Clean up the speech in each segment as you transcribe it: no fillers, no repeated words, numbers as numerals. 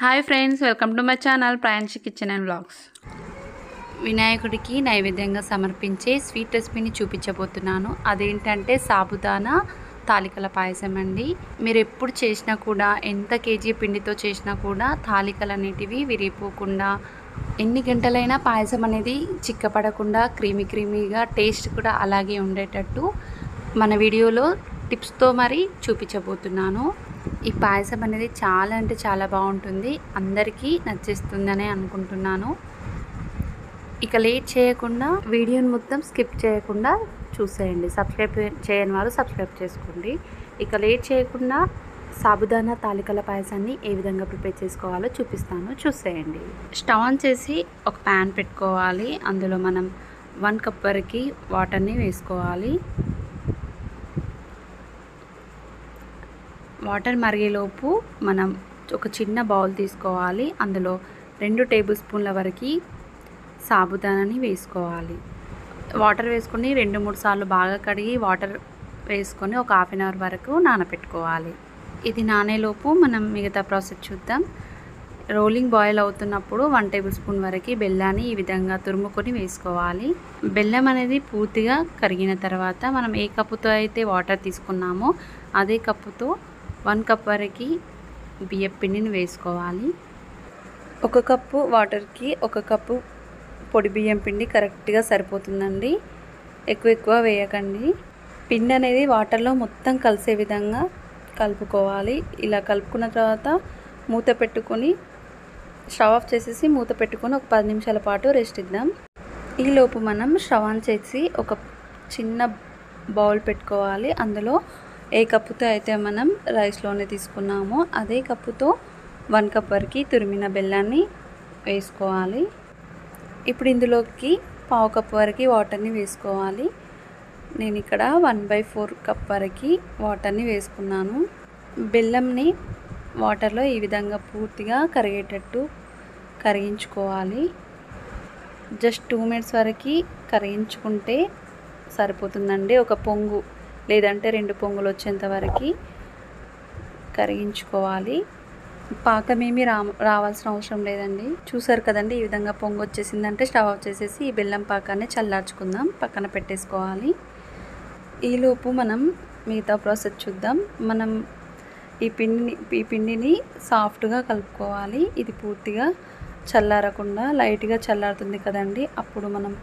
Hi friends, welcome to my channel Pranshi kitchen and vlogs. వినాయకుడికి నైవేద్యంగా సమర్పించే స్వీట్ రెసిపీని చూపించబోతున్నాను. అదేంటంటే సాబుదానా తాలికల పాయసం అండి. మీరు ఎప్పుడు చేసినా కూడా, ఎంత కేజీ పిండితో చేసినా కూడా తాలికలు అనేటివి విరిగిపోకుండా, ఎన్ని గంటలైనా పాయసం అనేది చిక్కపడకుండా క్రీమీగా టేస్ట్ కూడా అలాగే ఉండేటట్టు మన వీడియోలో టిప్స్తో మరి చూపించబోతున్నాను. ఈ పాయసం అనేది చాలా అంటే చాలా బాగుంటుంది, అందరికీ నచ్చేస్తుందనే అనుకుంటున్నాను. ఇక లేట్ చేయకుండా వీడియోని మొత్తం స్కిప్ చేయకుండా చూసేయండి. సబ్స్క్రైబ్ చేయని వారు సబ్స్క్రైబ్ చేసుకోండి. ఇక లేట్ చేయకుండా సాబుదానా తాలికల పాయసాన్ని ఏ విధంగా ప్రిపేర్ చేసుకోవాలో చూపిస్తాను, చూసేయండి. స్టవ్ ఆన్ చేసి ఒక ప్యాన్ పెట్టుకోవాలి. అందులో మనం 1 కప్ వరకు వాటర్ని వేసుకోవాలి. వాటర్ మరిగేలోపు మనం ఒక చిన్న బౌల్ తీసుకోవాలి. అందులో 2 టేబుల్ స్పూన్ల వరకు సాబుదానాని వేసుకోవాలి. వాటర్ వేసుకొని 2-3 సార్లు బాగా కడిగి వాటర్ వేసుకొని ఒక హాఫ్ అన్ అవర్ వరకు నానబెట్టుకోవాలి. ఇది నానేలోపు మనం మిగతా ప్రాసెస్ చూద్దాం. రోలింగ్ బాయిల్ అవుతున్నప్పుడు 1 టేబుల్ స్పూన్ వరకు బెల్లాన్ని ఈ విధంగా తురుముకొని వేసుకోవాలి. బెల్లం అనేది పూర్తిగా కరిగిన తర్వాత మనం ఏ కప్పుతో అయితే వాటర్ తీసుకున్నామో అదే కప్పుతో 1 కప్ వరకు బియ్యం పిండిని వేసుకోవాలి. 1 కప్పు వాటర్కి 1 కప్పు పొడి బియ్యం పిండి కరెక్ట్గా సరిపోతుందండి. ఎక్కువ వేయకండి. పిండి అనేది వాటర్లో మొత్తం కలిసే విధంగా కలుపుకోవాలి. ఇలా కలుపుకున్న తర్వాత మూత పెట్టుకొని స్టవ్ ఆఫ్ చేసేసి మూత పెట్టుకొని ఒక 10 నిమిషాల పాటు రెస్ట్ ఇద్దాం. ఈలోపు మనం స్టవ్ ఆన్ చేసి ఒక చిన్న బౌల్ పెట్టుకోవాలి. అందులో ఏ కప్పుతో అయితే మనం రైస్లోనే తీసుకున్నామో అదే కప్పుతో 1 కప్ వరకు తురిమిన బెల్లాన్ని వేసుకోవాలి. ఇప్పుడు ఇందులోకి 1/2 కప్ వరకు వాటర్ని వేసుకోవాలి. నేను ఇక్కడ 1/4 కప్ వరకు వాటర్ని వేసుకున్నాను. బెల్లంని వాటర్లో ఈ విధంగా పూర్తిగా కరిగేటట్టు కరిగించుకోవాలి. జస్ట్ 2 మినిట్స్ వరకు కరిగించుకుంటే సరిపోతుందండి. ఒక పొంగు లేదంటే 2 పొంగులు వచ్చేంత వరకు కరిగించుకోవాలి. పాకమేమి రావాల్సిన అవసరం లేదండి. చూసారు కదండి, ఈ విధంగా పొంగు వచ్చేసిందంటే స్టవ్ ఆఫ్ చేసేసి ఈ బెల్లం పాకాన్ని చల్లార్చుకుందాం, పక్కన పెట్టేసుకోవాలి. ఈలోపు మనం మిగతా ప్రాసెస్ చూద్దాం. మనం ఈ పిండిని సాఫ్ట్గా కలుపుకోవాలి. ఇది పూర్తిగా చల్లారకుండా లైట్గా చల్లారుతుంది కదండి, అప్పుడు మనం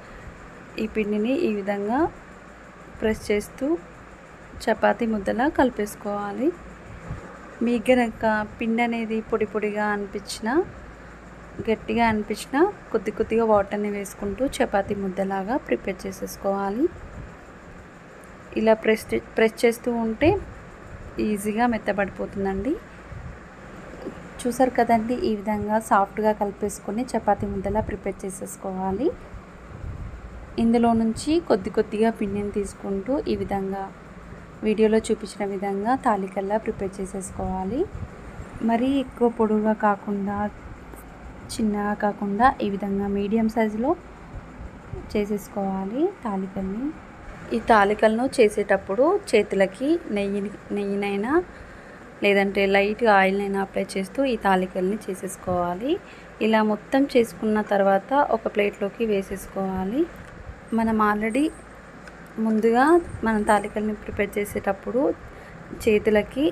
ఈ పిండిని ఈ విధంగా ప్రెస్ చేస్తూ చపాతీ ముద్దలా కలిపేసుకోవాలి. మీకు గనక పిండి అనేది పొడిగా అనిపించినా, గట్టిగా అనిపించినా కొద్దిగా వాటర్ని వేసుకుంటూ చపాతీ ముద్దలాగా ప్రిపేర్ చేసేసుకోవాలి. ఇలా ప్రెస్ చేస్తూ ఉంటే ఈజీగా మెత్తబడిపోతుందండి. చూసారు కదండి, ఈ విధంగా సాఫ్ట్గా కలిపేసుకొని చపాతీ ముద్దలా ప్రిపేర్ చేసేసుకోవాలి. ఇందులో నుంచి కొద్దిగా పిండిని తీసుకుంటూ ఈ విధంగా వీడియోలో చూపించిన విధంగా తాలికల్లా ప్రిపేర్ చేసేసుకోవాలి. మరీ ఎక్కువ పొడుగా కాకుండా, చిన్నగా కాకుండా ఈ విధంగా మీడియం సైజులో చేసేసుకోవాలి తాలికల్ని. ఈ తాలికలను చేసేటప్పుడు చేతులకి నెయ్యినైనా లేదంటే లైట్గా ఆయిల్నైనా అప్లై చేస్తూ ఈ తాలికల్ని చేసేసుకోవాలి. ఇలా మొత్తం చేసుకున్న తర్వాత ఒక ప్లేట్లోకి వేసేసుకోవాలి. మనం ఆల్రెడీ ముందుగా మనం తాలికల్ని ప్రిపేర్ చేసేటప్పుడు చేతులకి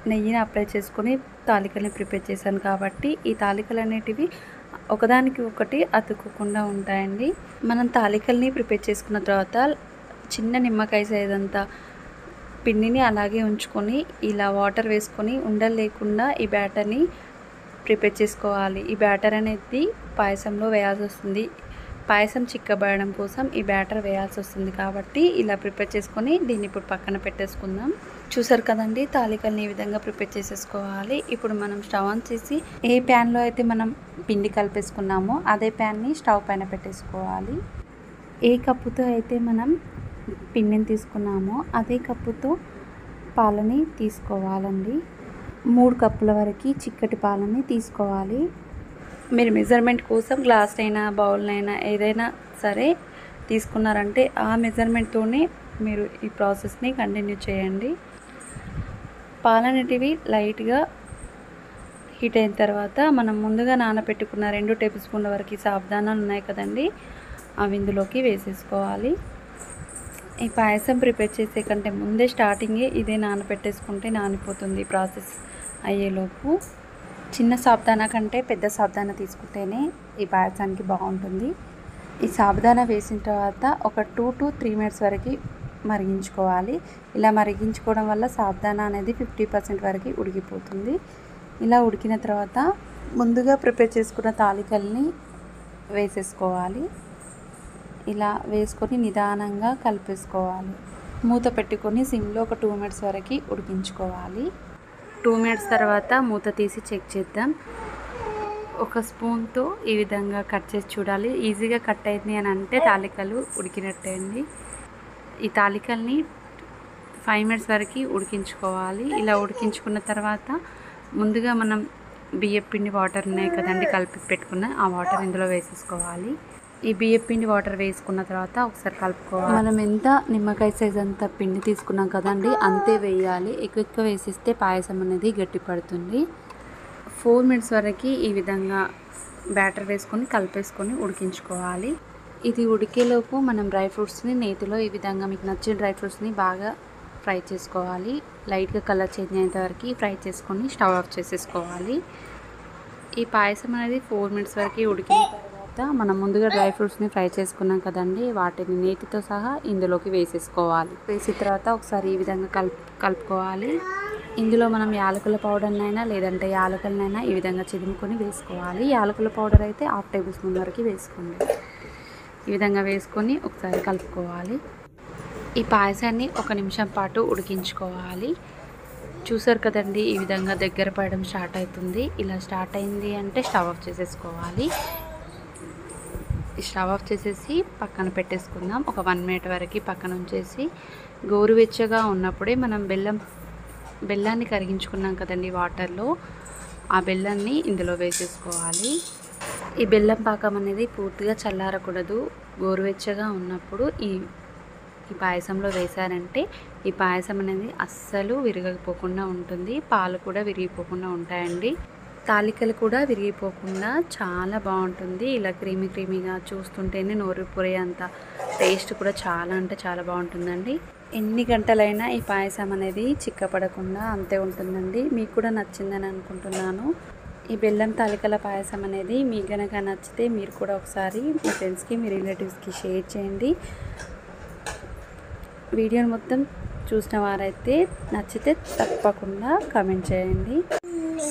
నెయ్యిని అప్లై చేసుకొని తాలికల్ని ప్రిపేర్ చేశాను కాబట్టి ఈ తాలికలు అనేటివి ఒకదానికి ఒకటి అతుక్కోకుండా ఉంటాయండి. మనం తాలికల్ని ప్రిపేర్ చేసుకున్న తర్వాత చిన్న నిమ్మకాయ సైజ్ అంతా పిండిని అలాగే ఉంచుకొని ఇలా వాటర్ వేసుకొని ఉండలు లేకుండా ఈ బ్యాటర్ని ప్రిపేర్ చేసుకోవాలి. ఈ బ్యాటర్ అనేది పాయసంలో వేయాల్సి వస్తుంది. పాయసం చిక్కబడడం కోసం ఈ బ్యాటర్ వేయాల్సి వస్తుంది కాబట్టి ఇలా ప్రిపేర్ చేసుకొని దీన్ని ఇప్పుడు పక్కన పెట్టేసుకుందాం. చూసారు కదండి, తాలికల్ని ఈ విధంగా ప్రిపేర్ చేసేసుకోవాలి. ఇప్పుడు మనం స్టవ్ ఆన్ చేసి ఏ ప్యాన్లో అయితే మనం పిండి కలిపేసుకున్నామో అదే ప్యాన్ని స్టవ్ పైన పెట్టేసుకోవాలి. ఏ కప్పుతో అయితే మనం పిండిని తీసుకున్నామో అదే కప్పుతో పాలని తీసుకోవాలండి. 3 కప్పుల వరకు చిక్కటి పాలని తీసుకోవాలి. మీరు మెజర్మెంట్ కోసం గ్లాస్ అయినా బౌల్నైనా ఏదైనా సరే తీసుకున్నారంటే ఆ మెజర్మెంట్తోనే మీరు ఈ ప్రాసెస్ని కంటిన్యూ చేయండి. పాలనేటివి లైట్గా హీట్ అయిన తర్వాత మనం ముందుగా నానబెట్టుకున్న 2 టేబుల్ స్పూన్ల వరకు సాబుదానాలు ఉన్నాయి కదండి, అవి ఇందులోకి వేసేసుకోవాలి. ఈ పాయసం ప్రిపేర్ చేసే కంటే ముందే స్టార్టింగే ఇదే నానబెట్టేసుకుంటే నానిపోతుంది ప్రాసెస్ అయ్యేలోపు. చిన్న సాబుదానా కంటే పెద్ద సాబుదానా తీసుకుంటేనే ఈ పాయసానికి బాగుంటుంది. ఈ సాబుదానా వేసిన తర్వాత ఒక 2 to 3 మినిట్స్ వరకు మరిగించుకోవాలి. ఇలా మరిగించుకోవడం వల్ల సాబుదానా అనేది 50% వరకు ఉడికిపోతుంది. ఇలా ఉడికిన తర్వాత ముందుగా ప్రిపేర్ చేసుకున్న తాలికల్ని వేసేసుకోవాలి. ఇలా వేసుకొని నిదానంగా కలిపేసుకోవాలి. మూత పెట్టుకొని సిమ్లో ఒక 2 మినిట్స్ వరకు ఉడికించుకోవాలి. 2 మినిట్స్ తర్వాత మూత తీసి చెక్ చేద్దాం. ఒక స్పూన్తో ఈ విధంగా కట్ చేసి చూడాలి. ఈజీగా కట్ అయింది అని అంటే తాలికలు ఉడికినట్టే అండి. ఈ తాలికల్ని 5 మినిట్స్ వరకు ఉడికించుకోవాలి. ఇలా ఉడికించుకున్న తర్వాత ముందుగా మనం బియ్యపిండి వాటర్ ఉన్నాయి కదండి, కలిపి పెట్టుకున్న ఆ వాటర్ ఇందులో వేసేసుకోవాలి. ఈ బియ్యపిండి వాటర్ వేసుకున్న తర్వాత ఒకసారి కలుపుకోవాలి. మనం ఎంత నిమ్మకాయ సైజ్ అంత పిండి తీసుకున్నాం కదండి, అంతే వేయాలి. ఎక్కువ వేసిస్తే పాయసం అనేది గట్టి పడుతుంది. 4 మినిట్స్ వరకు ఈ విధంగా బ్యాటర్ వేసుకొని కలిపేసుకొని ఉడికించుకోవాలి. ఇది ఉడికేలోపు మనం డ్రై ఫ్రూట్స్ని నేతిలో ఈ విధంగా మీకు నచ్చిన డ్రై ఫ్రూట్స్ని బాగా ఫ్రై చేసుకోవాలి. లైట్గా కలర్ చేంజ్ అయ్యేంత వరకు ఫ్రై చేసుకొని స్టవ్ ఆఫ్ చేసేసుకోవాలి. ఈ పాయసం అనేది 4 మినిట్స్ వరకు ఉడికిన తర్వాత మనం ముందుగా డ్రై ఫ్రూట్స్ని ఫ్రై చేసుకున్నాం కదండి, వాటిని నేతితో సహా ఇందులోకి వేసేసుకోవాలి. వేసిన తర్వాత ఒకసారి ఈ విధంగా కలుపుకోవాలి. ఇందులో మనం యాలకుల పౌడర్నైనా లేదంటే యాలకులనైనా ఈ విధంగా చిదుముకొని వేసుకోవాలి. యాలకుల పౌడర్ అయితే 1/2 టేబుల్ స్పూన్ వరకు వేసుకోండి. ఈ విధంగా వేసుకొని ఒకసారి కలుపుకోవాలి. ఈ పాయసాన్ని 1 నిమిషం పాటు ఉడికించుకోవాలి. చూసారు కదండి, ఈ విధంగా దగ్గర పడడం స్టార్ట్ అవుతుంది. ఇలా స్టార్ట్ అయింది అంటే స్టవ్ ఆఫ్ చేసేసుకోవాలి. స్టవ్ ఆఫ్ చేసేసి పక్కన పెట్టేసుకుందాం. ఒక 1 మినిట్ వరకు పక్కన ఉంచేసి గోరువెచ్చగా ఉన్నప్పుడే మనం బెల్లాన్ని కరిగించుకున్నాం కదండి వాటర్లో, ఆ బెల్లాన్ని ఇందులో వేసేసుకోవాలి. ఈ బెల్లం పాకం అనేది పూర్తిగా చల్లారకూడదు. గోరువెచ్చగా ఉన్నప్పుడు ఈ పాయసంలో వేశారంటే ఈ పాయసం అనేది అస్సలు విరిగిపోకుండా ఉంటుంది. పాలు కూడా విరిగిపోకుండా ఉంటాయండి. తాలికలు కూడా విరిగిపోకుండా చాలా బాగుంటుంది. ఇలా క్రీమీగా చూస్తుంటేనే నోరూరిపోయే అంత టేస్ట్ కూడా చాలా అంటే చాలా బాగుంటుందండి. ఎన్ని గంటలైనా ఈ పాయసం అనేది చిక్కపడకుండా అంతే ఉంటుందండి. మీకు కూడా నచ్చిందని అనుకుంటున్నాను. ఈ బెల్లం తాలికల పాయసం అనేది మీకు కనుక నచ్చితే మీరు కూడా ఒకసారి మీ ఫ్రెండ్స్కి మీ రిలేటివ్స్కి షేర్ చేయండి. వీడియోని మొత్తం చూసిన వారైతే నచ్చితే తప్పకుండా కామెంట్ చేయండి.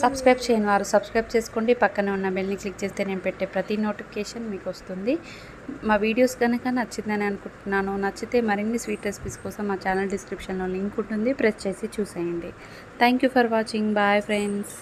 సబ్స్క్రైబ్ చేయని వారు సబ్స్క్రైబ్ చేసుకోండి. పక్కన ఉన్న బెల్ని క్లిక్ చేస్తే నేను పెట్టే ప్రతి నోటిఫికేషన్ మీకు వస్తుంది. మా వీడియోస్ కనుక నచ్చిందని అనుకుంటున్నాను. నచ్చితే మరిన్ని స్వీట్ రెసిపీస్ కోసం మా ఛానల్ డిస్క్రిప్షన్లో లింక్ ఉంటుంది, ప్రెస్ చేసి చూసేయండి. Thank you for watching. Bye friends.